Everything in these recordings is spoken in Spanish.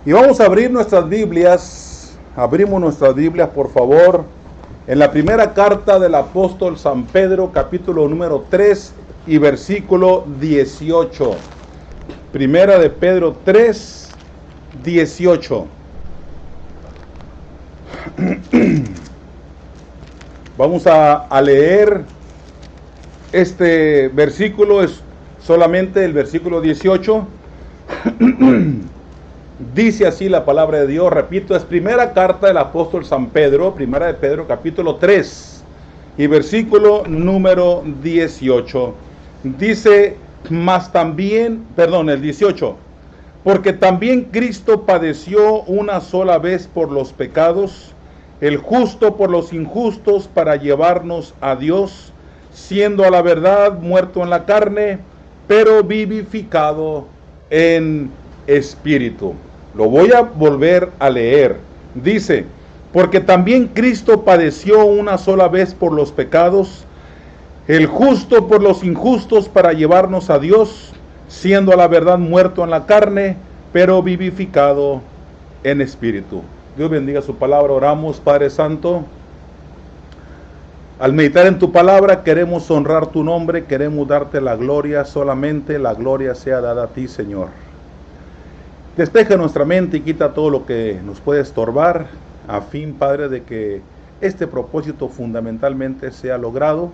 Y vamos a abrir nuestras Biblias, abrimos nuestras Biblias por favor, en la primera carta del apóstol San Pedro, capítulo número 3 y versículo 18. Primera de Pedro 3, 18. Vamos a leer este versículo, es solamente el versículo 18. Dice así la palabra de Dios, repito, es primera carta del apóstol San Pedro, primera de Pedro, capítulo 3 y versículo número 18. Dice, el 18, porque también Cristo padeció una sola vez por los pecados, el justo por los injustos, para llevarnos a Dios, siendo a la verdad muerto en la carne, pero vivificado en espíritu. Lo voy a volver a leer. Dice, porque también Cristo padeció una sola vez por los pecados, el justo por los injustos, para llevarnos a Dios, siendo a la verdad muerto en la carne, pero vivificado en espíritu. Dios bendiga su palabra. Oramos, Padre Santo. Al meditar en tu palabra queremos honrar tu nombre, queremos darte la gloria, solamente la gloria sea dada a ti, Señor. Despeja nuestra mente y quita todo lo que nos puede estorbar, a fin, Padre, de que este propósito fundamentalmente sea logrado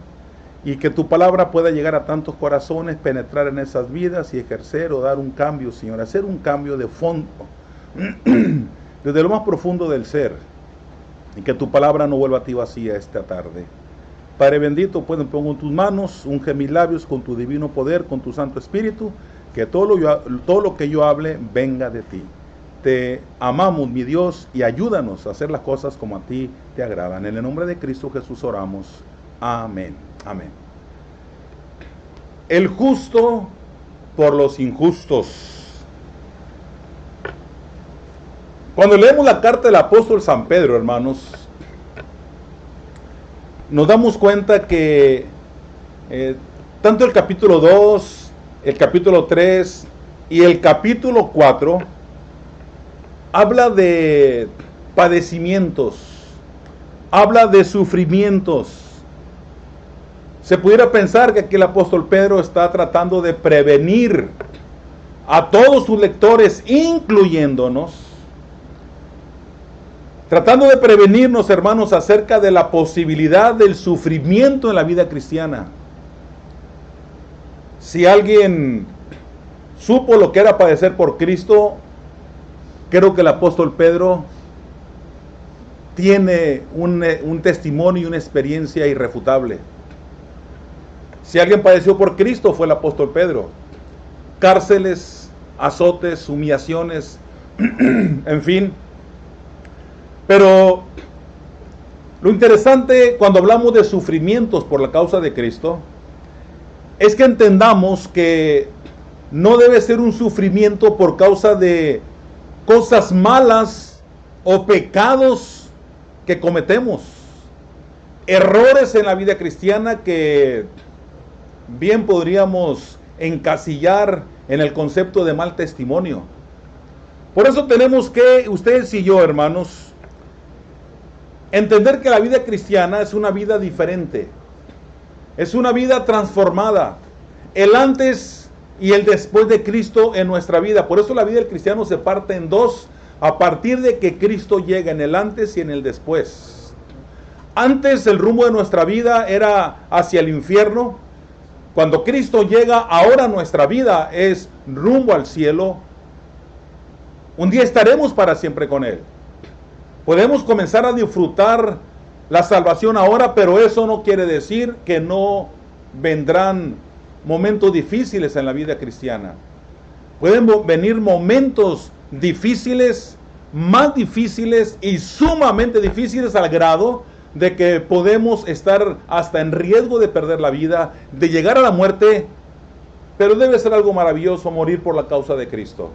y que tu palabra pueda llegar a tantos corazones, penetrar en esas vidas y ejercer o dar un cambio, Señor, hacer un cambio de fondo, desde lo más profundo del ser, y que tu palabra no vuelva a ti vacía esta tarde. Padre bendito, pues me pongo en tus manos, unge mis labios con tu divino poder, con tu Santo Espíritu, que todo lo que yo hable venga de ti. Te amamos, mi Dios, y ayúdanos a hacer las cosas como a ti te agradan. En el nombre de Cristo Jesús oramos. Amén. Amén. El justo por los injustos. Cuando leemos la carta del apóstol San Pedro, hermanos, nos damos cuenta que tanto el capítulo 2, el capítulo 3 y el capítulo 4 habla de padecimientos, habla de sufrimientos. Se pudiera pensar que aquí el apóstol Pedro está tratando de prevenir a todos sus lectores, incluyéndonos, tratando de prevenirnos, hermanos, acerca de la posibilidad del sufrimiento en la vida cristiana. Si alguien supo lo que era padecer por Cristo, creo que el apóstol Pedro tiene un testimonio y una experiencia irrefutable. Si alguien padeció por Cristo, fue el apóstol Pedro. Cárceles, azotes, humillaciones, en fin. Pero lo interesante cuando hablamos de sufrimientos por la causa de Cristo, es que entendamos que no debe ser un sufrimiento por causa de cosas malas o pecados que cometemos. Errores en la vida cristiana que bien podríamos encasillar en el concepto de mal testimonio. Por eso tenemos que, ustedes y yo, hermanos, entender que la vida cristiana es una vida diferente. Es una vida transformada, el antes y el después de Cristo en nuestra vida. Por eso la vida del cristiano se parte en dos, a partir de que Cristo llega, en el antes y en el después. Antes el rumbo de nuestra vida era hacia el infierno. Cuando Cristo llega, ahora nuestra vida es rumbo al cielo. Un día estaremos para siempre con Él. Podemos comenzar a disfrutar la salvación ahora, pero eso no quiere decir que no vendrán momentos difíciles en la vida cristiana. Pueden venir momentos difíciles, más difíciles y sumamente difíciles, al grado de que podemos estar hasta en riesgo de perder la vida, de llegar a la muerte. Pero debe ser algo maravilloso morir por la causa de Cristo.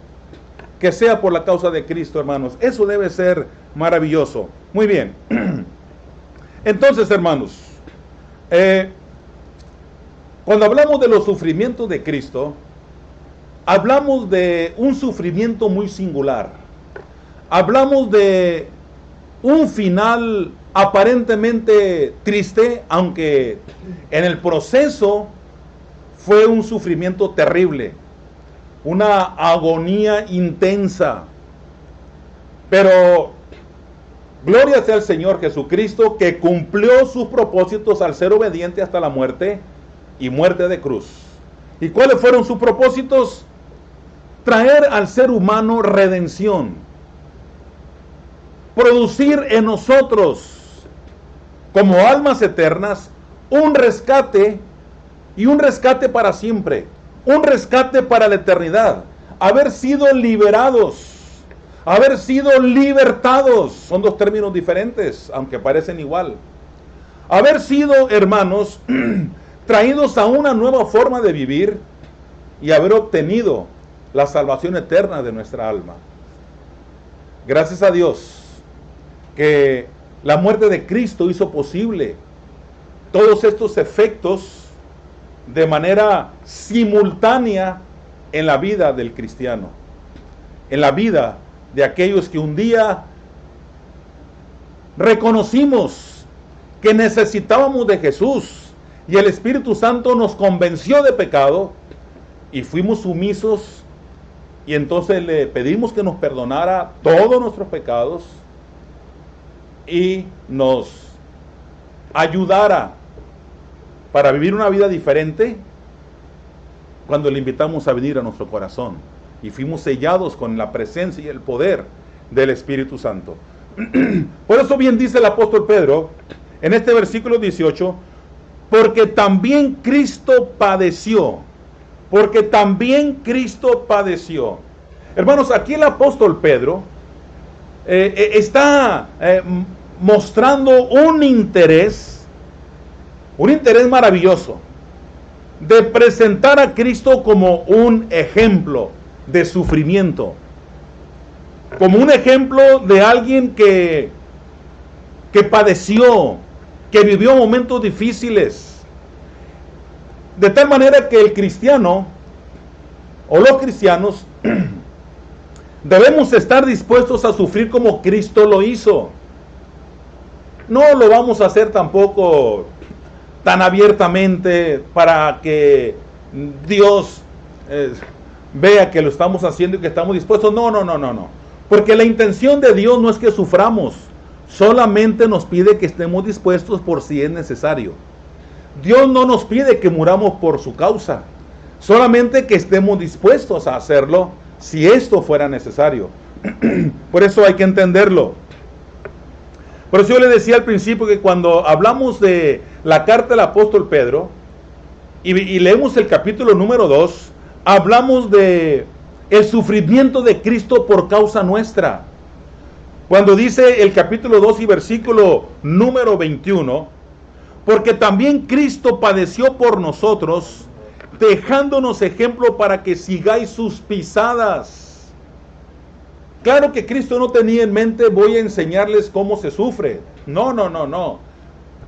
Que sea por la causa de Cristo, hermanos. Eso debe ser maravilloso. Muy bien. Entonces, hermanos, cuando hablamos de los sufrimientos de Cristo, hablamos de un sufrimiento muy singular. Hablamos de un final aparentemente triste, aunque en el proceso fue un sufrimiento terrible, una agonía intensa. Pero gloria sea al Señor Jesucristo, que cumplió sus propósitos al ser obediente hasta la muerte y muerte de cruz. ¿Y cuáles fueron sus propósitos? Traer al ser humano redención, producir en nosotros como almas eternas un rescate, y un rescate para siempre, un rescate para la eternidad, haber sido liberados, haber sido libertados. Son dos términos diferentes, aunque parecen igual. Haber sido, hermanos, traídos a una nueva forma de vivir y haber obtenido la salvación eterna de nuestra alma. Gracias a Dios que la muerte de Cristo hizo posible todos estos efectos de manera simultánea en la vida del cristiano, en la vida de aquellos que un día reconocimos que necesitábamos de Jesús y el Espíritu Santo nos convenció de pecado y fuimos sumisos, y entonces le pedimos que nos perdonara todos nuestros pecados y nos ayudara para vivir una vida diferente cuando le invitamos a venir a nuestro corazón y fuimos sellados con la presencia y el poder del Espíritu Santo. Por eso bien dice el apóstol Pedro en este versículo 18, porque también Cristo padeció, porque también Cristo padeció. Hermanos, aquí el apóstol Pedro está mostrando un interés maravilloso de presentar a Cristo como un ejemplo de sufrimiento, como un ejemplo de alguien que padeció, que vivió momentos difíciles, de tal manera que el cristiano o los cristianos debemos estar dispuestos a sufrir como Cristo lo hizo. No lo vamos a hacer tampoco tan abiertamente para que Dios vea que lo estamos haciendo y que estamos dispuestos. No. Porque la intención de Dios no es que suframos, solamente nos pide que estemos dispuestos por si es necesario. Dios no nos pide que muramos por su causa, solamente que estemos dispuestos a hacerlo si esto fuera necesario. Por eso hay que entenderlo. Por eso yo le decía al principio que cuando hablamos de la carta del apóstol Pedro y leemos el capítulo número 2, hablamos de el sufrimiento de Cristo por causa nuestra. Cuando dice el capítulo 2 y versículo número 21, porque también Cristo padeció por nosotros, dejándonos ejemplo para que sigáis sus pisadas. Claro que Cristo no tenía en mente, voy a enseñarles cómo se sufre. No.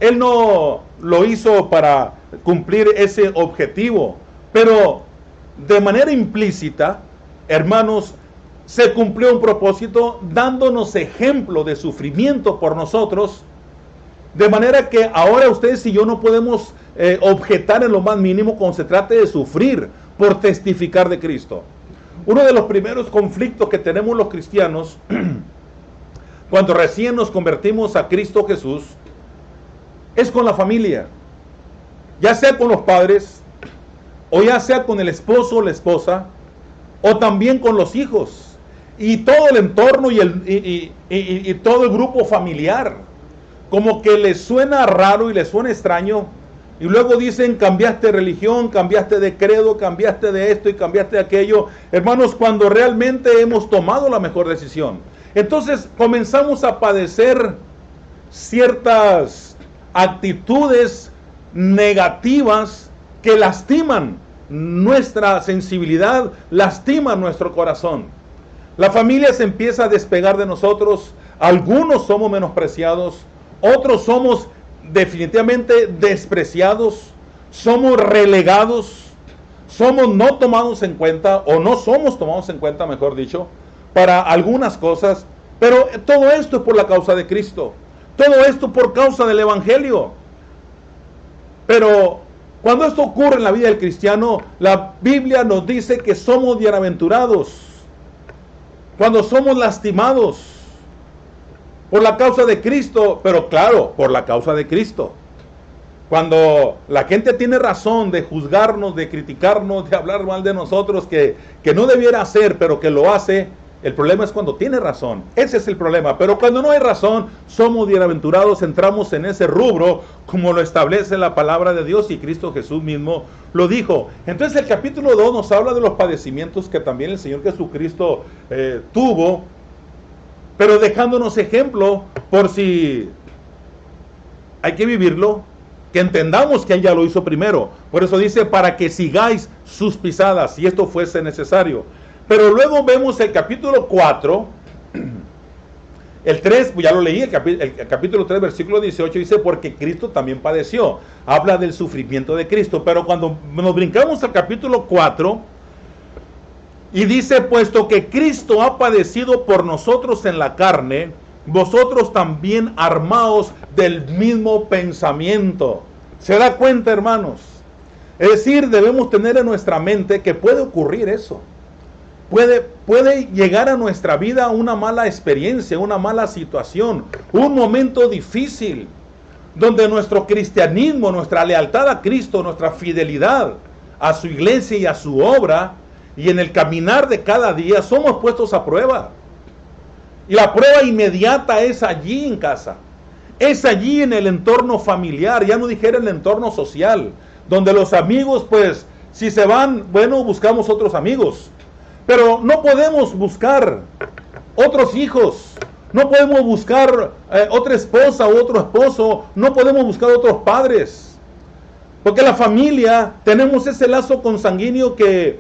Él no lo hizo para cumplir ese objetivo. Pero de manera implícita, hermanos, se cumplió un propósito dándonos ejemplo de sufrimiento por nosotros. De manera que ahora ustedes y yo no podemos objetar en lo más mínimo cuando se trate de sufrir por testificar de Cristo. Uno de los primeros conflictos que tenemos los cristianos cuando recién nos convertimos a Cristo Jesús es con la familia, ya sea con los padres, o ya sea con el esposo o la esposa, o también con los hijos, y todo el entorno y todo el grupo familiar. Como que les suena raro y les suena extraño, y luego dicen, cambiaste de religión, cambiaste de credo, cambiaste de esto y cambiaste de aquello. Hermanos, cuando realmente hemos tomado la mejor decisión. Entonces comenzamos a padecer ciertas actitudes negativas que lastiman nuestra sensibilidad, lastiman nuestro corazón. La familia se empieza a despegar de nosotros. Algunos somos menospreciados, otros somos definitivamente despreciados, somos relegados, somos no tomados en cuenta, o no somos tomados en cuenta, mejor dicho, para algunas cosas. Pero todo esto es por la causa de Cristo. Todo esto por causa del Evangelio. Pero cuando esto ocurre en la vida del cristiano, la Biblia nos dice que somos bienaventurados cuando somos lastimados por la causa de Cristo, pero claro, por la causa de Cristo. Cuando la gente tiene razón de juzgarnos, de criticarnos, de hablar mal de nosotros, que no debiera hacer, pero que lo hace, el problema es cuando tiene razón. Ese es el problema. Pero cuando no hay razón, somos bienaventurados, entramos en ese rubro, como lo establece la palabra de Dios y Cristo Jesús mismo lo dijo. Entonces el capítulo 2 nos habla de los padecimientos que también el Señor Jesucristo tuvo, pero dejándonos ejemplo por si hay que vivirlo, que entendamos que Él ya lo hizo primero. Por eso dice, para que sigáis sus pisadas, si esto fuese necesario. Pero luego vemos el capítulo 4, el 3, ya lo leí, el capítulo 3, versículo 18, dice, porque Cristo también padeció. Habla del sufrimiento de Cristo. Pero cuando nos brincamos al capítulo 4, y dice, puesto que Cristo ha padecido por nosotros en la carne, vosotros también armaos del mismo pensamiento. ¿Se da cuenta, hermanos? Es decir, debemos tener en nuestra mente que puede ocurrir eso. Puede llegar a nuestra vida una mala experiencia, una mala situación, un momento difícil, donde nuestro cristianismo, nuestra lealtad a Cristo, nuestra fidelidad a su iglesia y a su obra, y en el caminar de cada día somos puestos a prueba. Y la prueba inmediata es allí en casa, es allí en el entorno familiar, ya no dijera en el entorno social, donde los amigos, pues, si se van, bueno, buscamos otros amigos. Pero no podemos buscar otros hijos, no podemos buscar otra esposa u otro esposo, no podemos buscar otros padres. Porque la familia, tenemos ese lazo consanguíneo que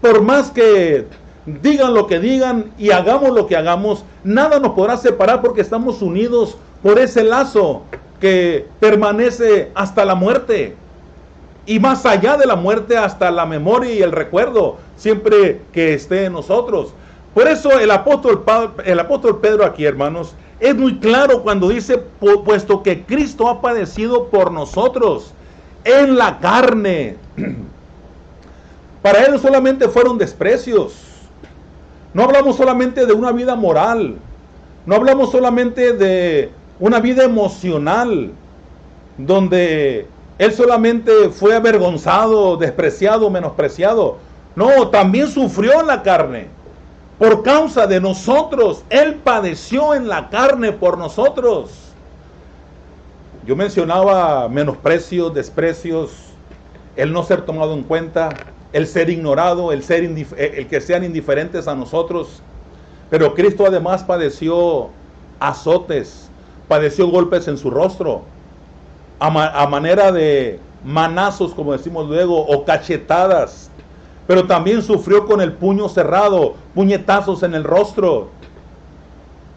por más que digan lo que digan y hagamos lo que hagamos, nada nos podrá separar porque estamos unidos por ese lazo que permanece hasta la muerte. Y más allá de la muerte, hasta la memoria y el recuerdo, siempre que esté en nosotros. Por eso el apóstol Pedro aquí, hermanos, es muy claro cuando dice, puesto que Cristo ha padecido por nosotros en la carne. Para Él solamente fueron desprecios. No hablamos solamente de una vida moral. No hablamos solamente de una vida emocional, donde Él solamente fue avergonzado, despreciado, menospreciado. No, también sufrió en la carne. Por causa de nosotros. Él padeció en la carne por nosotros. Yo mencionaba menosprecios, desprecios, el no ser tomado en cuenta, el ser ignorado, el que sean indiferentes a nosotros. Pero Cristo además padeció azotes, padeció golpes en su rostro, a manera de manazos, como decimos luego, o cachetadas. Pero también sufrió con el puño cerrado, puñetazos en el rostro,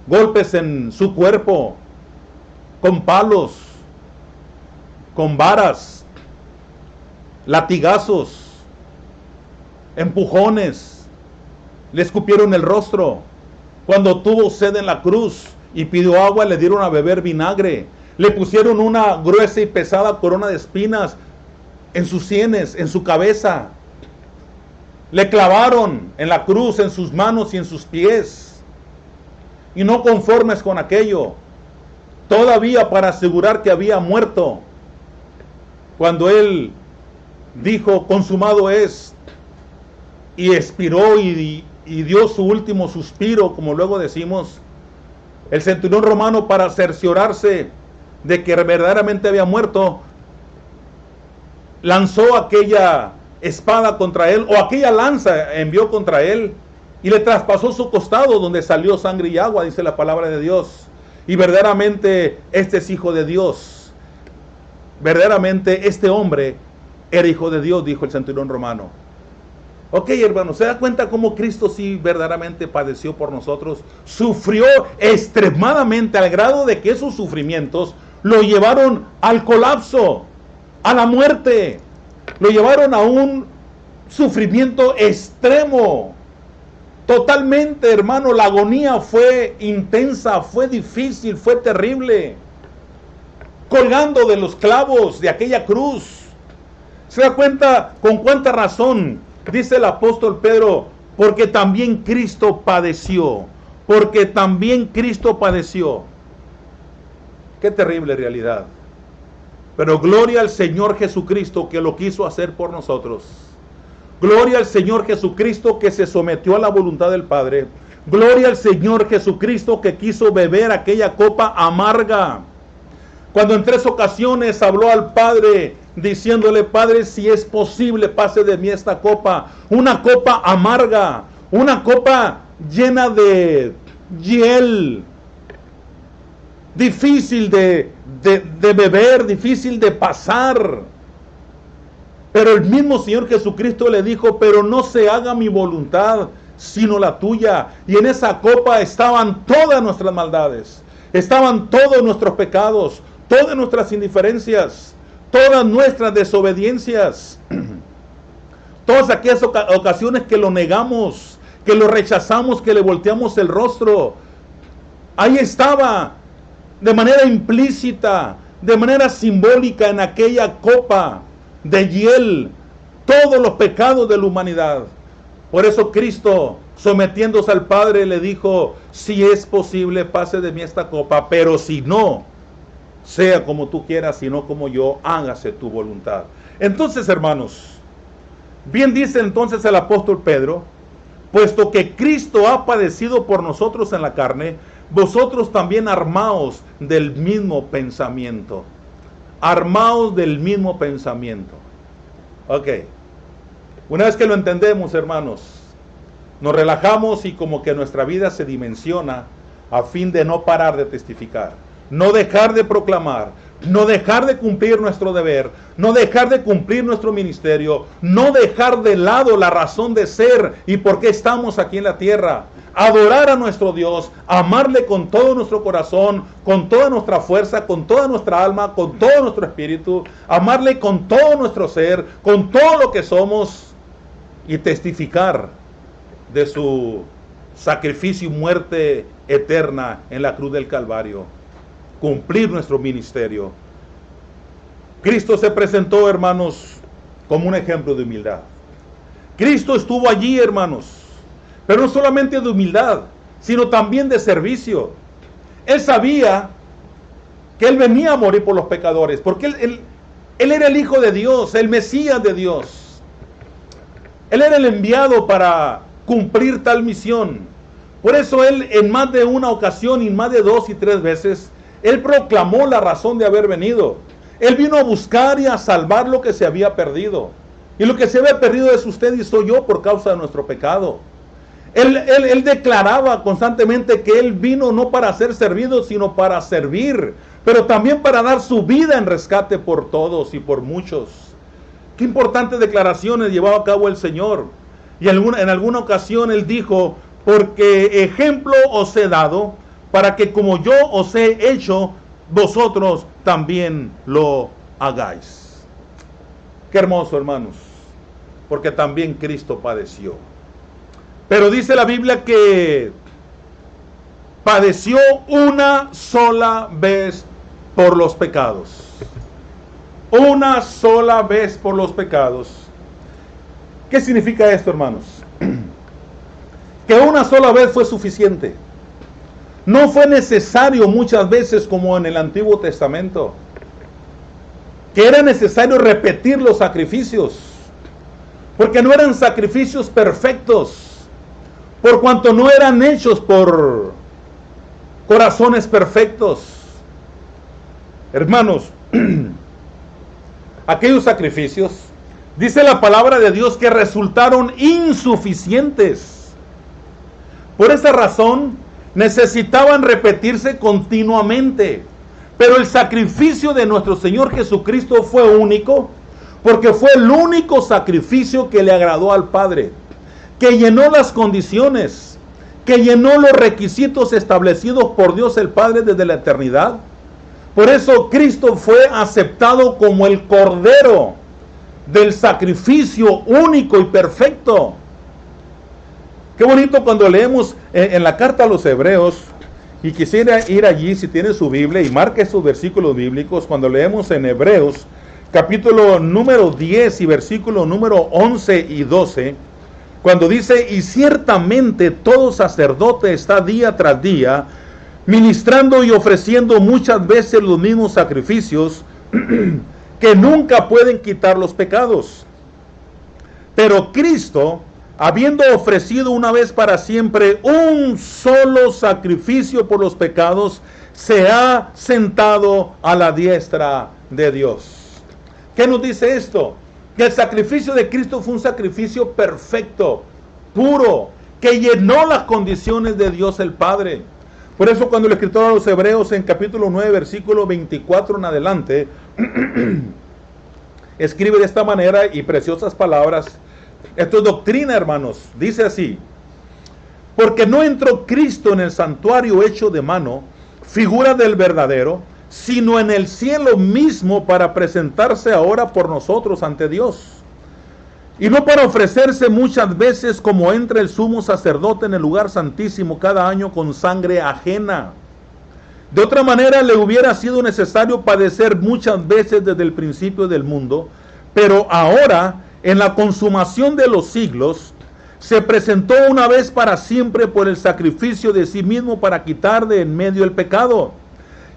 golpes en su cuerpo, con palos, con varas, latigazos, empujones, le escupieron el rostro. Cuando tuvo sed en la cruz y pidió agua, le dieron a beber vinagre. Le pusieron una gruesa y pesada corona de espinas en sus sienes, en su cabeza. Le clavaron en la cruz en sus manos y en sus pies. Y no conformes con aquello, todavía para asegurar que había muerto, cuando Él dijo, consumado es, y expiró y dio su último suspiro, como luego decimos, el centurión romano, para cerciorarse de que verdaderamente había muerto, lanzó aquella espada contra él, o aquella lanza envió contra él, y le traspasó su costado, donde salió sangre y agua, dice la palabra de Dios. Y verdaderamente este es hijo de Dios. Verdaderamente este hombre era hijo de Dios, dijo el centurión romano. Ok, hermanos, ¿se da cuenta cómo Cristo sí verdaderamente padeció por nosotros? Sufrió extremadamente, al grado de que esos sufrimientos lo llevaron al colapso, a la muerte. Lo llevaron a un sufrimiento extremo. Totalmente, hermano, la agonía fue intensa, fue difícil, fue terrible. Colgando de los clavos de aquella cruz. ¿Se da cuenta con cuánta razón? Dice el apóstol Pedro, porque también Cristo padeció. Porque también Cristo padeció. Qué terrible realidad. Pero gloria al Señor Jesucristo que lo quiso hacer por nosotros. Gloria al Señor Jesucristo que se sometió a la voluntad del Padre. Gloria al Señor Jesucristo que quiso beber aquella copa amarga. Cuando en 3 ocasiones habló al Padre diciéndole, Padre, si es posible, pase de mí esta copa. Una copa amarga, una copa llena de hiel, difícil de beber, difícil de pasar. Pero el mismo Señor Jesucristo le dijo, pero no se haga mi voluntad, sino la tuya. Y en esa copa estaban todas nuestras maldades, estaban todos nuestros pecados, todas nuestras indiferencias, todas nuestras desobediencias, todas aquellas ocasiones que lo negamos, que lo rechazamos, que le volteamos el rostro. Ahí estaba, de manera implícita, de manera simbólica, en aquella copa de hiel, todos los pecados de la humanidad. Por eso Cristo, sometiéndose al Padre, le dijo, si es posible, pase de mí esta copa, pero si no, sea como tú quieras, sino como yo, hágase tu voluntad. Entonces, hermanos, bien dice entonces el apóstol Pedro, puesto que Cristo ha padecido por nosotros en la carne, vosotros también armaos del mismo pensamiento. Armaos del mismo pensamiento. Ok. Una vez que lo entendemos, hermanos, nos relajamos y como que nuestra vida se dimensiona a fin de no parar de testificar, no dejar de proclamar, no dejar de cumplir nuestro deber, no dejar de cumplir nuestro ministerio, no dejar de lado la razón de ser y por qué estamos aquí en la tierra. Adorar a nuestro Dios, amarle con todo nuestro corazón, con toda nuestra fuerza, con toda nuestra alma, con todo nuestro espíritu, amarle con todo nuestro ser, con todo lo que somos y testificar de su sacrificio y muerte eterna en la cruz del Calvario. Cumplir nuestro ministerio. Cristo se presentó, hermanos, como un ejemplo de humildad. Cristo estuvo allí, hermanos, pero no solamente de humildad, sino también de servicio. Él sabía que Él venía a morir por los pecadores, porque Él era el Hijo de Dios, el Mesías de Dios. Él era el enviado para cumplir tal misión. Por eso Él en más de una ocasión, y más de 2 y 3 veces, Él proclamó la razón de haber venido. Él vino a buscar y a salvar lo que se había perdido. Y lo que se había perdido es usted y soy yo por causa de nuestro pecado. Él declaraba constantemente que Él vino no para ser servido, sino para servir, pero también para dar su vida en rescate por todos y por muchos. Qué importantes declaraciones llevaba a cabo el Señor. Y en alguna ocasión Él dijo, porque ejemplo os he dado, para que como yo os he hecho, vosotros también lo hagáis. Qué hermoso, hermanos, porque también Cristo padeció. Pero dice la Biblia que padeció una sola vez por los pecados. Una sola vez por los pecados. ¿Qué significa esto, hermanos? Que una sola vez fue suficiente. No fue necesario muchas veces como en el Antiguo Testamento, que era necesario repetir los sacrificios, porque no eran sacrificios perfectos, por cuanto no eran hechos por corazones perfectos. Hermanos, aquellos sacrificios, dice la palabra de Dios, que resultaron insuficientes. Por esa razón, necesitaban repetirse continuamente. Pero el sacrificio de nuestro Señor Jesucristo fue único, porque fue el único sacrificio que le agradó al Padre, que llenó las condiciones, que llenó los requisitos establecidos por Dios el Padre desde la eternidad. Por eso Cristo fue aceptado como el Cordero del sacrificio único y perfecto. Qué bonito cuando leemos en la carta a los Hebreos, y quisiera ir allí si tiene su Biblia y marque esos versículos bíblicos, cuando leemos en Hebreos, capítulo número 10 y versículo número 11 y 12, cuando dice, y ciertamente todo sacerdote está día tras día, ministrando y ofreciendo muchas veces los mismos sacrificios, que nunca pueden quitar los pecados. Pero Cristo, habiendo ofrecido una vez para siempre un solo sacrificio por los pecados, se ha sentado a la diestra de Dios. ¿Qué nos dice esto? Que el sacrificio de Cristo fue un sacrificio perfecto, puro, que llenó las condiciones de Dios el Padre. Por eso cuando el escritor a los Hebreos en capítulo 9, versículo 24 en adelante, escribe de esta manera y preciosas palabras. Esto es doctrina, hermanos. Dice así: porque no entró Cristo en el santuario hecho de mano, figura del verdadero, sino en el cielo mismo, para presentarse ahora por nosotros ante Dios. Y no para ofrecerse muchas veces como entra el sumo sacerdote en el lugar santísimo cada año con sangre ajena. De otra manera le hubiera sido necesario padecer muchas veces desde el principio del mundo, pero ahora, en la consumación de los siglos, se presentó una vez para siempre por el sacrificio de sí mismo para quitar de en medio el pecado.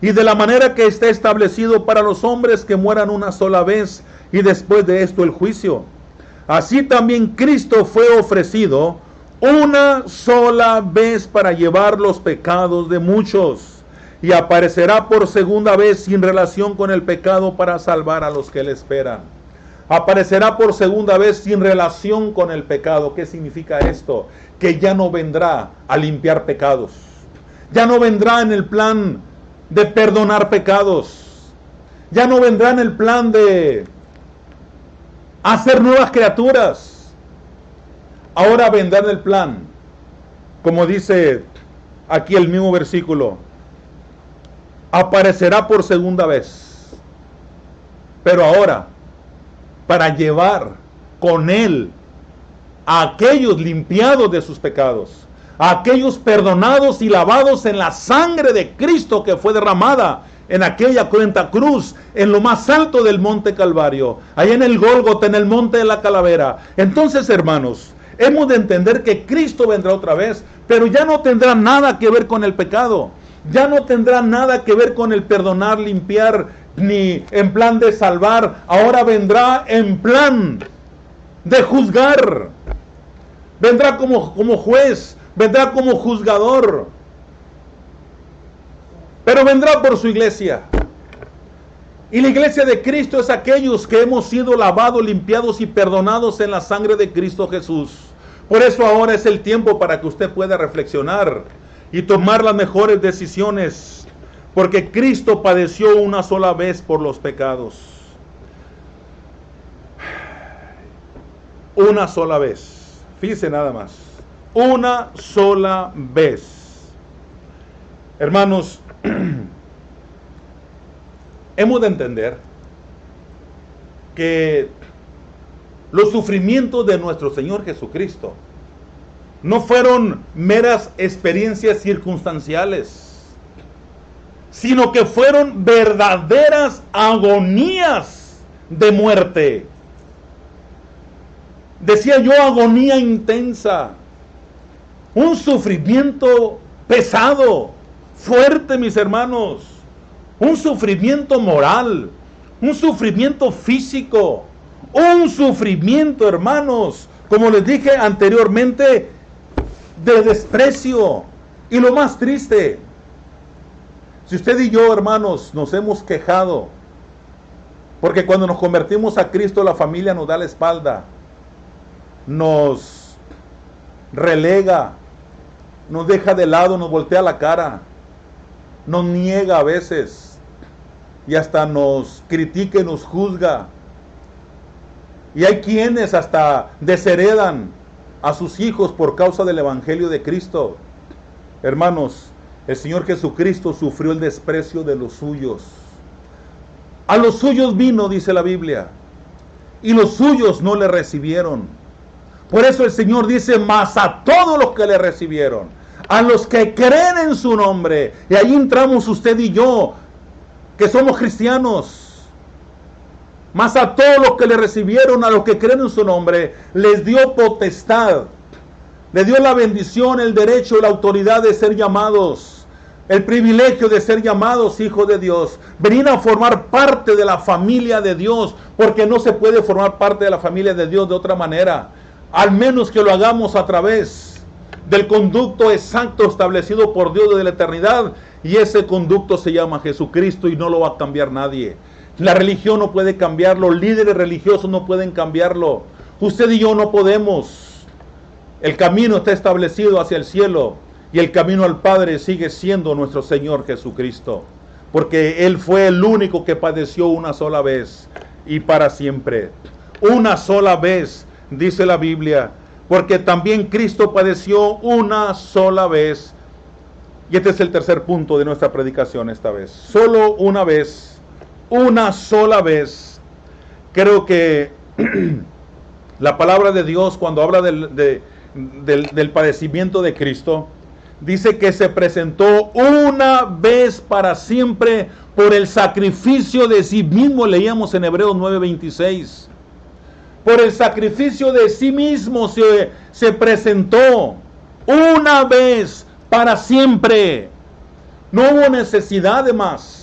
Y de la manera que está establecido para los hombres que mueran una sola vez y después de esto el juicio. Así también Cristo fue ofrecido una sola vez para llevar los pecados de muchos, y aparecerá por segunda vez sin relación con el pecado para salvar a los que le esperan. Aparecerá por segunda vez sin relación con el pecado. ¿Qué significa esto? Que ya no vendrá a limpiar pecados. Ya no vendrá en el plan de perdonar pecados. Ya no vendrá en el plan de hacer nuevas criaturas. Ahora vendrá en el plan, como dice aquí el mismo versículo, aparecerá por segunda vez. Pero ahora, para llevar con él a aquellos limpiados de sus pecados, a aquellos perdonados y lavados en la sangre de Cristo que fue derramada en aquella cruenta cruz, en lo más alto del monte Calvario, allá en el Gólgota, en el monte de la calavera. Entonces, hermanos, hemos de entender que Cristo vendrá otra vez, pero ya no tendrá nada que ver con el pecado, ya no tendrá nada que ver con el perdonar, limpiar, ni en plan de salvar. Ahora vendrá en plan de juzgar. Vendrá como juez, vendrá como juzgador. Pero vendrá por su iglesia. Y la iglesia de Cristo es aquellos que hemos sido lavados, limpiados y perdonados en la sangre de Cristo Jesús. Por eso ahora es el tiempo para que usted pueda reflexionar y tomar las mejores decisiones. Porque Cristo padeció una sola vez por los pecados. Una sola vez. Fíjese nada más. Una sola vez. Hermanos, hemos de entender que los sufrimientos de nuestro Señor Jesucristo no fueron meras experiencias circunstanciales, sino que fueron verdaderas agonías de muerte. Decía yo, agonía intensa, un sufrimiento pesado, fuerte, mis hermanos, un sufrimiento moral, un sufrimiento físico, un sufrimiento, hermanos, como les dije anteriormente, de desprecio. Y lo más triste, si usted y yo, hermanos, nos hemos quejado, porque cuando nos convertimos a Cristo, la familia nos da la espalda, nos relega, nos deja de lado, nos voltea la cara, nos niega a veces, y hasta nos critica y nos juzga. Y hay quienes hasta desheredan a sus hijos por causa del Evangelio de Cristo. Hermanos, el Señor Jesucristo sufrió el desprecio de los suyos. A los suyos vino, dice la Biblia, y los suyos no le recibieron. Por eso el Señor dice, mas a todos los que le recibieron, a los que creen en su nombre. Y ahí entramos usted y yo, que somos cristianos. Mas a todos los que le recibieron, a los que creen en su nombre, les dio potestad. Le dio la bendición, el derecho, la autoridad de ser llamados, el privilegio de ser llamados hijos de Dios. Venir a formar parte de la familia de Dios, porque no se puede formar parte de la familia de Dios de otra manera. Al menos que lo hagamos a través del conducto exacto establecido por Dios desde la eternidad. Y ese conducto se llama Jesucristo y no lo va a cambiar nadie. La religión no puede cambiarlo, líderes religiosos no pueden cambiarlo. Usted y yo no podemos. El camino está establecido hacia el cielo y el camino al Padre sigue siendo nuestro Señor Jesucristo. Porque Él fue el único que padeció una sola vez y para siempre. Una sola vez, dice la Biblia, porque también Cristo padeció una sola vez. Y este es el tercer punto de nuestra predicación esta vez. Solo una vez. Una sola vez. Creo que la palabra de Dios, cuando habla del padecimiento de Cristo, dice que se presentó una vez para siempre por el sacrificio de sí mismo. Leíamos en Hebreos 9:26. Por el sacrificio de sí mismo se presentó una vez para siempre. No hubo necesidad de más.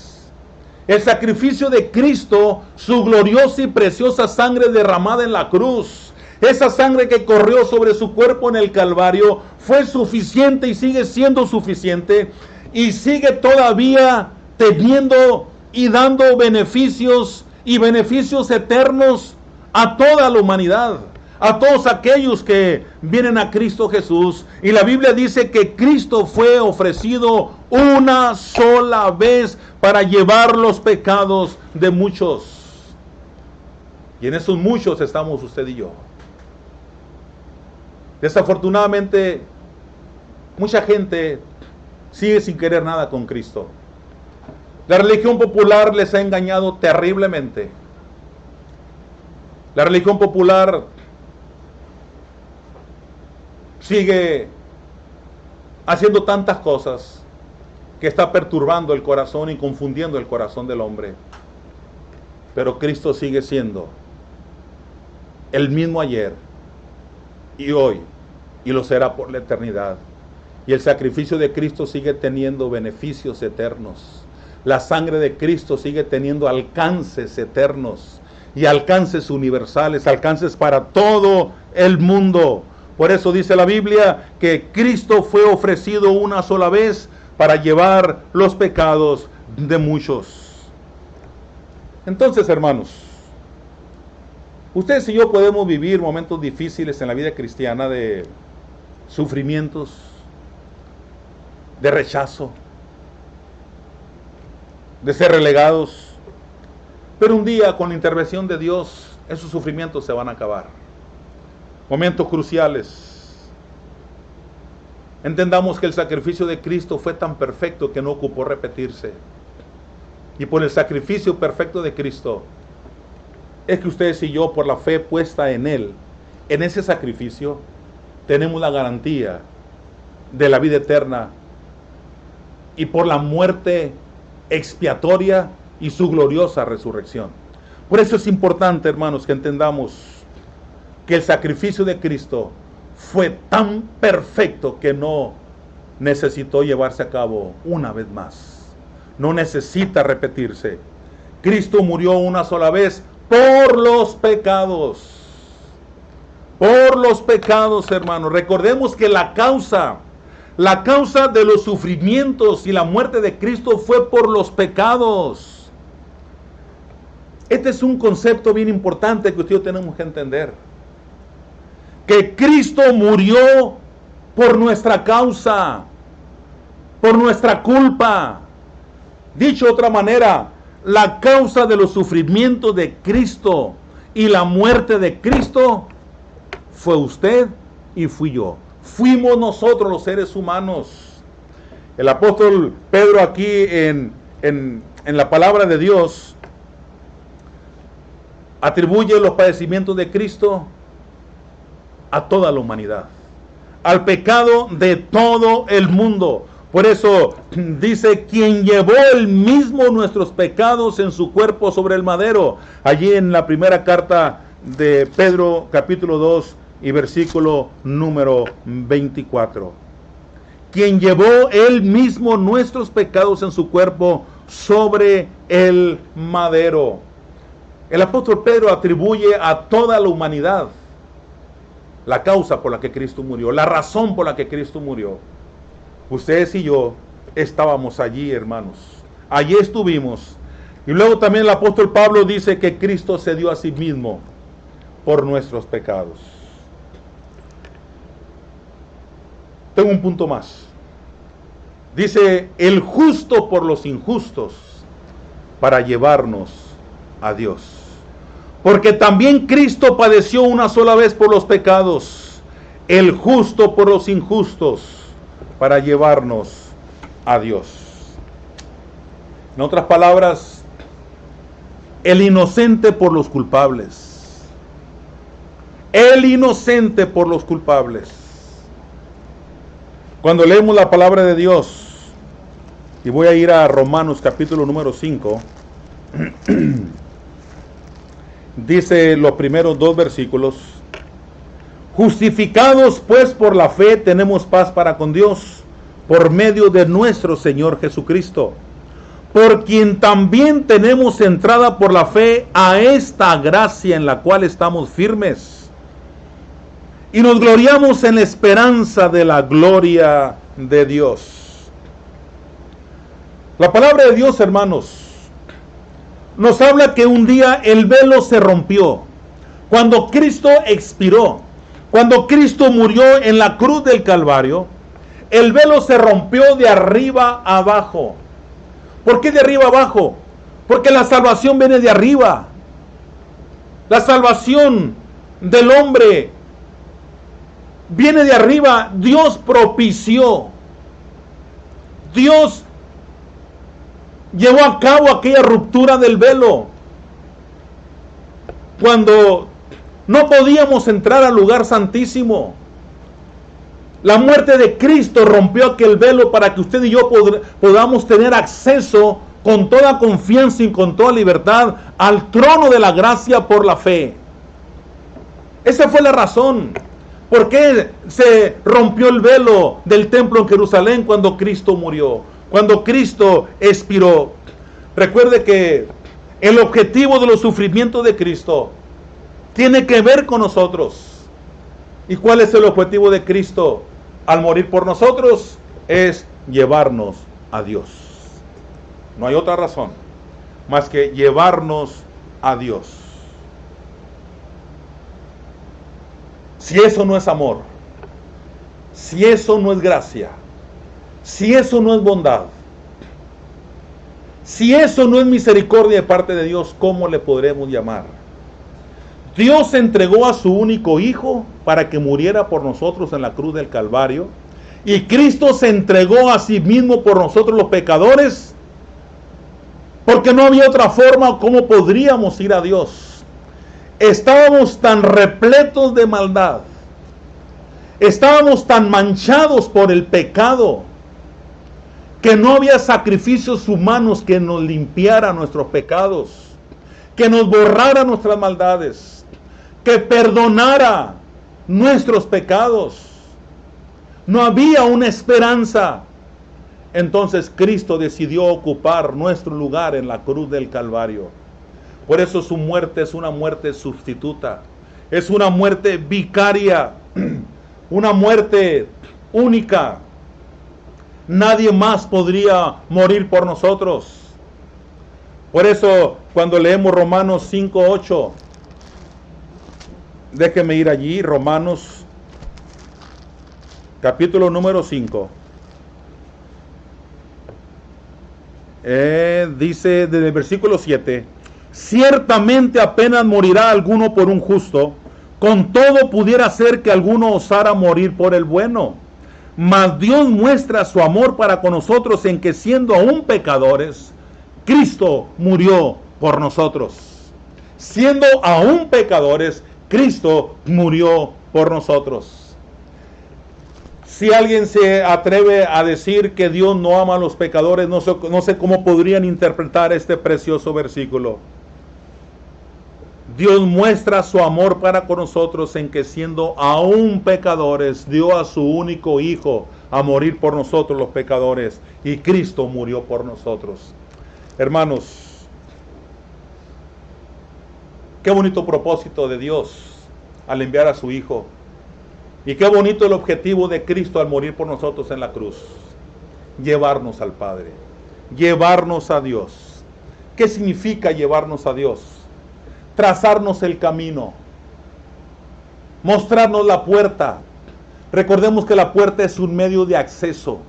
El sacrificio de Cristo, su gloriosa y preciosa sangre derramada en la cruz, esa sangre que corrió sobre su cuerpo en el Calvario, fue suficiente y sigue siendo suficiente y sigue todavía teniendo y dando beneficios y beneficios eternos a toda la humanidad, a todos aquellos que vienen a Cristo Jesús. Y la Biblia dice que Cristo fue ofrecido una sola vez para llevar los pecados de muchos. Y en esos muchos estamos usted y yo. Desafortunadamente, mucha gente sigue sin querer nada con Cristo. La religión popular les ha engañado terriblemente. La religión popular sigue haciendo tantas cosas que está perturbando el corazón y confundiendo el corazón del hombre. Pero Cristo sigue siendo el mismo ayer y hoy, y lo será por la eternidad. Y el sacrificio de Cristo sigue teniendo beneficios eternos. La sangre de Cristo sigue teniendo alcances eternos y alcances universales, alcances para todo el mundo. Por eso dice la Biblia que Cristo fue ofrecido una sola vez para llevar los pecados de muchos. Entonces, hermanos, ustedes y yo podemos vivir momentos difíciles en la vida cristiana, de sufrimientos, de rechazo, de ser relegados. Pero un día, con la intervención de Dios, esos sufrimientos se van a acabar. Momentos cruciales. Entendamos que el sacrificio de Cristo fue tan perfecto que no ocupó repetirse. Y por el sacrificio perfecto de Cristo, es que ustedes y yo, por la fe puesta en Él, en ese sacrificio, tenemos la garantía de la vida eterna. Y por la muerte expiatoria y su gloriosa resurrección. Por eso es importante, hermanos, que entendamos que el sacrificio de Cristo fue tan perfecto que no necesitó llevarse a cabo una vez más. No necesita repetirse. Cristo murió una sola vez por los pecados. Por los pecados, hermanos. Recordemos que la causa de los sufrimientos y la muerte de Cristo fue por los pecados. Este es un concepto bien importante que usted y yo tenemos que entender. Que Cristo murió por nuestra causa, por nuestra culpa. Dicho de otra manera, la causa de los sufrimientos de Cristo y la muerte de Cristo fue usted y fui yo. Fuimos nosotros los seres humanos. El apóstol Pedro aquí en la palabra de Dios atribuye los padecimientos de Cristo a toda la humanidad, al pecado de todo el mundo. Por eso dice, quien llevó él mismo nuestros pecados en su cuerpo sobre el madero. Allí en la primera carta de Pedro, capítulo 2 y versículo número 24. Quien llevó él mismo nuestros pecados en su cuerpo sobre el madero. El apóstol Pedro atribuye a toda la humanidad la causa por la que Cristo murió, la razón por la que Cristo murió. Ustedes y yo estábamos allí, hermanos. Allí estuvimos. Y luego también el apóstol Pablo dice que Cristo se dio a sí mismo por nuestros pecados. Tengo un punto más. Dice, el justo por los injustos, para llevarnos a Dios. Porque también Cristo padeció una sola vez por los pecados, el justo por los injustos, para llevarnos a Dios. En otras palabras, el inocente por los culpables. El inocente por los culpables. Cuando leemos la palabra de Dios, y voy a ir a Romanos capítulo número 5, dice los primeros 2 versículos: justificados pues por la fe tenemos paz para con Dios, por medio de nuestro Señor Jesucristo, por quien también tenemos entrada por la fe a esta gracia en la cual estamos firmes, y nos gloriamos en la esperanza de la gloria de Dios. La palabra de Dios, hermanos, nos habla que un día el velo se rompió. Cuando Cristo expiró, cuando Cristo murió en la cruz del Calvario, el velo se rompió de arriba a abajo. ¿Por qué de arriba a abajo? Porque la salvación viene de arriba. La salvación del hombre viene de arriba. Dios propició. Dios llevó a cabo aquella ruptura del velo. Cuando no podíamos entrar al lugar santísimo, la muerte de Cristo rompió aquel velo para que usted y yo podamos tener acceso con toda confianza y con toda libertad al trono de la gracia por la fe. Esa fue la razón. ¿Por qué se rompió el velo del templo en Jerusalén cuando Cristo murió? Cuando Cristo expiró. Recuerde que el objetivo de los sufrimientos de Cristo tiene que ver con nosotros. ¿Y cuál es el objetivo de Cristo al morir por nosotros? Es llevarnos a Dios. No hay otra razón más que llevarnos a Dios. Si eso no es amor, si eso no es gracia, si eso no es bondad, si eso no es misericordia de parte de Dios, ¿cómo le podremos llamar? Dios entregó a su único Hijo para que muriera por nosotros en la cruz del Calvario. Y Cristo se entregó a sí mismo por nosotros los pecadores, porque no había otra forma como podríamos ir a Dios. Estábamos tan repletos de maldad. Estábamos tan manchados por el pecado que no había sacrificios humanos que nos limpiara nuestros pecados, que nos borrara nuestras maldades, que perdonara nuestros pecados. No había una esperanza. Entonces Cristo decidió ocupar nuestro lugar en la cruz del Calvario. Por eso su muerte es una muerte sustituta, es una muerte vicaria, una muerte única. Nadie más podría morir por nosotros. Por eso cuando leemos Romanos 5:8, déjeme ir allí, Romanos capítulo número 5. Dice desde el versículo 7: ciertamente apenas morirá alguno por un justo, con todo pudiera ser que alguno osara morir por el bueno. Mas Dios muestra su amor para con nosotros en que siendo aún pecadores, Cristo murió por nosotros. Siendo aún pecadores, Cristo murió por nosotros. Si alguien se atreve a decir que Dios no ama a los pecadores, no sé cómo podrían interpretar este precioso versículo. Dios muestra su amor para con nosotros en que siendo aún pecadores, dio a su único Hijo a morir por nosotros los pecadores, y Cristo murió por nosotros. Hermanos, qué bonito propósito de Dios al enviar a su Hijo. Y qué bonito el objetivo de Cristo al morir por nosotros en la cruz. Llevarnos al Padre. Llevarnos a Dios. ¿Qué significa llevarnos a Dios? Trazarnos el camino. Mostrarnos la puerta. Recordemos que la puerta es un medio de acceso.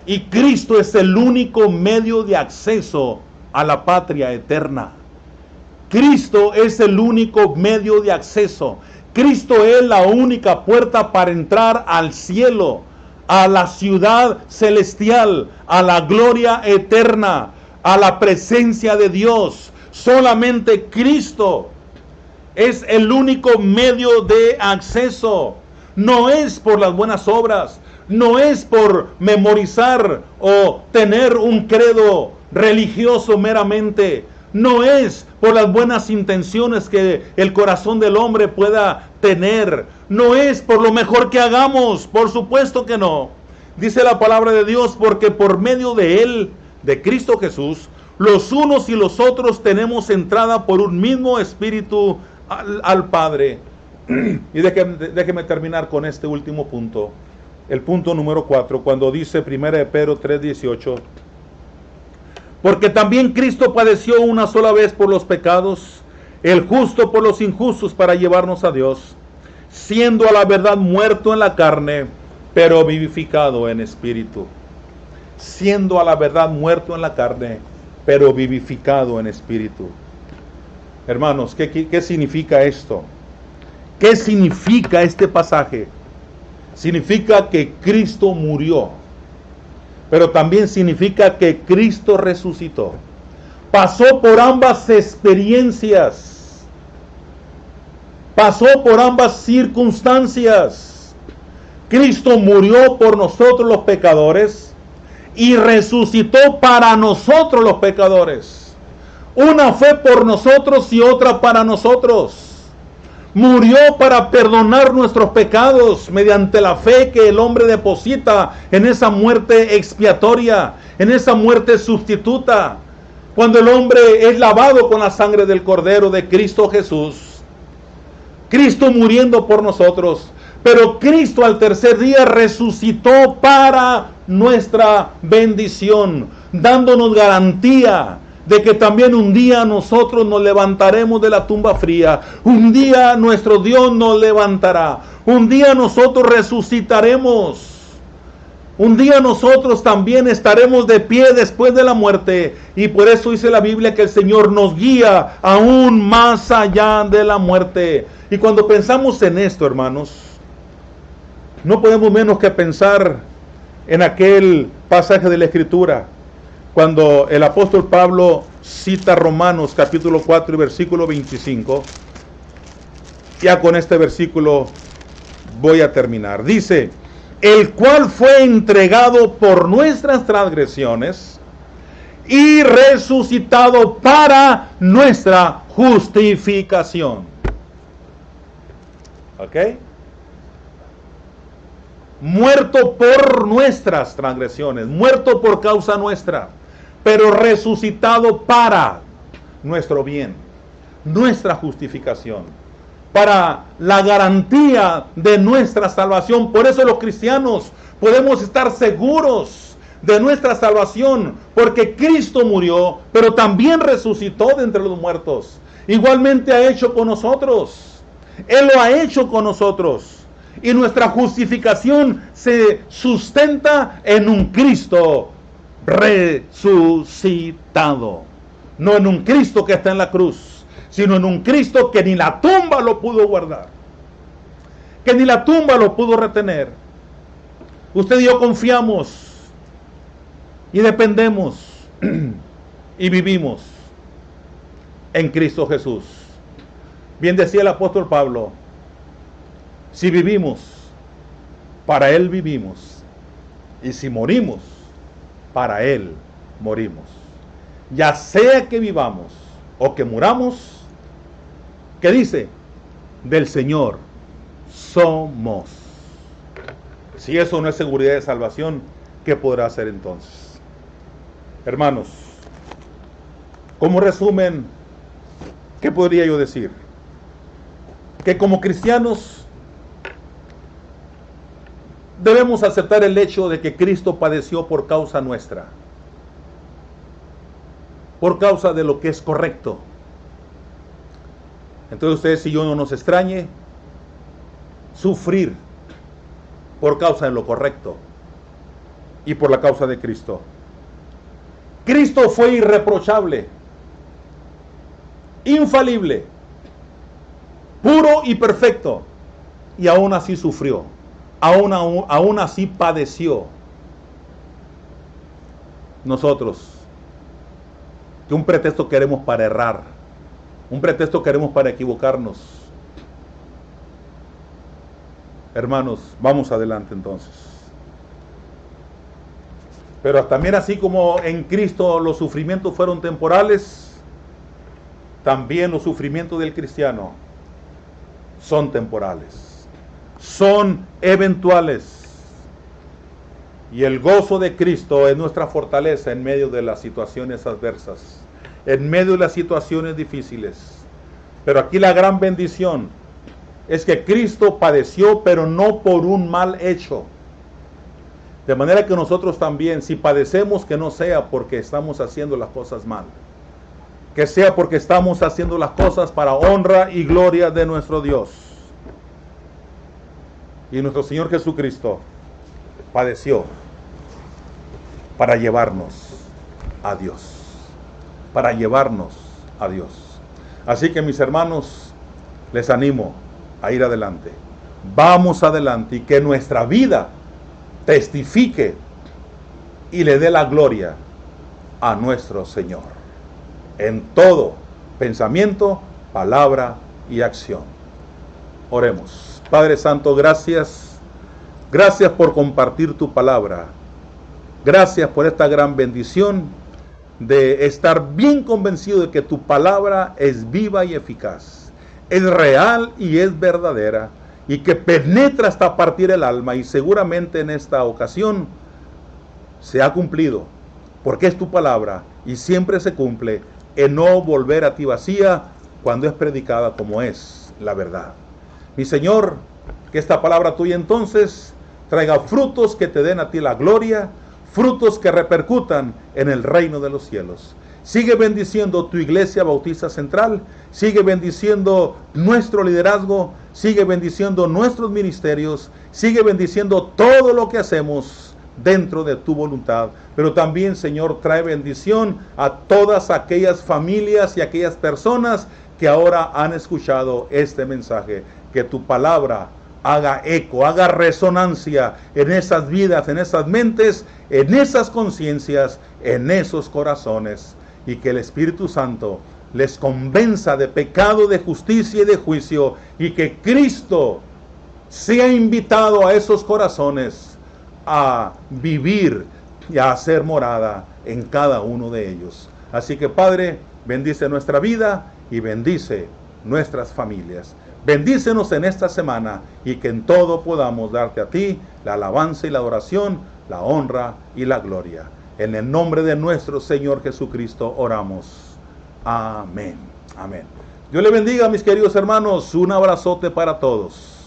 Y Cristo es el único medio de acceso a la patria eterna. Cristo es el único medio de acceso. Cristo es la única puerta para entrar al cielo, a la ciudad celestial, a la gloria eterna, a la presencia de Dios. Solamente Cristo es el único medio de acceso. No es por las buenas obras, no es por memorizar o tener un credo religioso meramente. No es por las buenas intenciones que el corazón del hombre pueda tener. No es por lo mejor que hagamos, por supuesto que no. Dice la palabra de Dios, porque por medio de Él, de Cristo Jesús, los unos y los otros tenemos entrada por un mismo espíritu al Padre. Y déjeme terminar con este último punto. El punto número 4, cuando dice 1 Pedro 3:18. Porque también Cristo padeció una sola vez por los pecados, el justo por los injustos, para llevarnos a Dios, siendo a la verdad muerto en la carne, pero vivificado en espíritu. Siendo a la verdad muerto en la carne, pero vivificado en espíritu. Hermanos, ¿qué significa esto? ¿Qué significa este pasaje? Significa que Cristo murió. Pero también significa que Cristo resucitó. Pasó por ambas experiencias. Pasó por ambas circunstancias. Cristo murió por nosotros los pecadores y resucitó para nosotros los pecadores. Una fue por nosotros y otra para nosotros. Murió para perdonar nuestros pecados mediante la fe que el hombre deposita en esa muerte expiatoria, en esa muerte sustituta. Cuando el hombre es lavado con la sangre del Cordero de Cristo Jesús, Cristo muriendo por nosotros, pero Cristo al tercer día resucitó para nuestra bendición, dándonos garantía de que también un día nosotros nos levantaremos de la tumba fría. Un día nuestro Dios nos levantará. Un día nosotros resucitaremos. Un día nosotros también estaremos de pie después de la muerte. Y por eso dice la Biblia que el Señor nos guía aún más allá de la muerte. Y cuando pensamos en esto, hermanos, no podemos menos que pensar en aquel pasaje de la Escritura, cuando el apóstol Pablo cita Romanos capítulo 4 y versículo 25. Ya con este versículo voy a terminar. Dice, el cual fue entregado por nuestras transgresiones y resucitado para nuestra justificación. ¿Ok? Muerto por nuestras transgresiones, muerto por causa nuestra, pero resucitado para nuestro bien, nuestra justificación, para la garantía de nuestra salvación. Por eso los cristianos podemos estar seguros de nuestra salvación, porque Cristo murió, pero también resucitó de entre los muertos. Igualmente ha hecho con nosotros. Él lo ha hecho con nosotros. Y nuestra justificación se sustenta en un Cristo resucitado. No en un Cristo que está en la cruz, sino en un Cristo que ni la tumba lo pudo guardar, que ni la tumba lo pudo retener. Usted y yo confiamos y dependemos y vivimos en Cristo Jesús. Bien decía el apóstol Pablo, Si vivimos, para Él vivimos. Y si morimos, para Él morimos. Ya sea que vivamos o que muramos, ¿qué dice? Del Señor somos. Si eso no es seguridad de salvación, ¿qué podrá hacer entonces? Hermanos, como resumen, ¿qué podría yo decir? Que como cristianos debemos aceptar el hecho de que Cristo padeció por causa nuestra, por causa de lo que es correcto. Entonces ustedes y yo no nos extrañe sufrir por causa de lo correcto y por la causa de Cristo. Cristo fue irreprochable, infalible, puro y perfecto, y aún así sufrió, aún así padeció. Nosotros, que un pretexto queremos para errar, un pretexto queremos para equivocarnos. Hermanos, vamos adelante entonces. Pero también así como en Cristo los sufrimientos fueron temporales, también los sufrimientos del cristiano son temporales, son eventuales. Y el gozo de Cristo es nuestra fortaleza en medio de las situaciones adversas, en medio de las situaciones difíciles. Pero aquí la gran bendición es que Cristo padeció, pero no por un mal hecho. De manera que nosotros también, si padecemos, que no sea porque estamos haciendo las cosas mal, que sea porque estamos haciendo las cosas para honra y gloria de nuestro Dios. Y nuestro Señor Jesucristo padeció para llevarnos a Dios, para llevarnos a Dios. Así que mis hermanos, les animo a ir adelante. Vamos adelante y que nuestra vida testifique y le dé la gloria a nuestro Señor en todo pensamiento, palabra y acción. Oremos. Padre Santo, gracias. Gracias por compartir tu palabra. Gracias por esta gran bendición de estar bien convencido de que tu palabra es viva y eficaz, es real y es verdadera, y que penetra hasta partir el alma, y seguramente en esta ocasión se ha cumplido, porque es tu palabra y siempre se cumple en no volver a ti vacía cuando es predicada como es la verdad. Mi Señor, que esta palabra tuya entonces traiga frutos que te den a ti la gloria, frutos que repercutan en el reino de los cielos. Sigue bendiciendo tu Iglesia Bautista Central, sigue bendiciendo nuestro liderazgo, sigue bendiciendo nuestros ministerios, sigue bendiciendo todo lo que hacemos dentro de tu voluntad. Pero también, Señor, trae bendición a todas aquellas familias y aquellas personas que ahora han escuchado este mensaje. Que tu palabra haga eco, haga resonancia en esas vidas, en esas mentes, en esas conciencias, en esos corazones. Y que el Espíritu Santo les convenza de pecado, de justicia y de juicio. Y que Cristo sea invitado a esos corazones a vivir y a hacer morada en cada uno de ellos. Así que, Padre, bendice nuestra vida y bendice nuestras familias. Bendícenos en esta semana y que en todo podamos darte a ti la alabanza y la adoración, la honra y la gloria. En el nombre de nuestro Señor Jesucristo oramos. Amén. Amén. Dios le bendiga, mis queridos hermanos. Un abrazote para todos.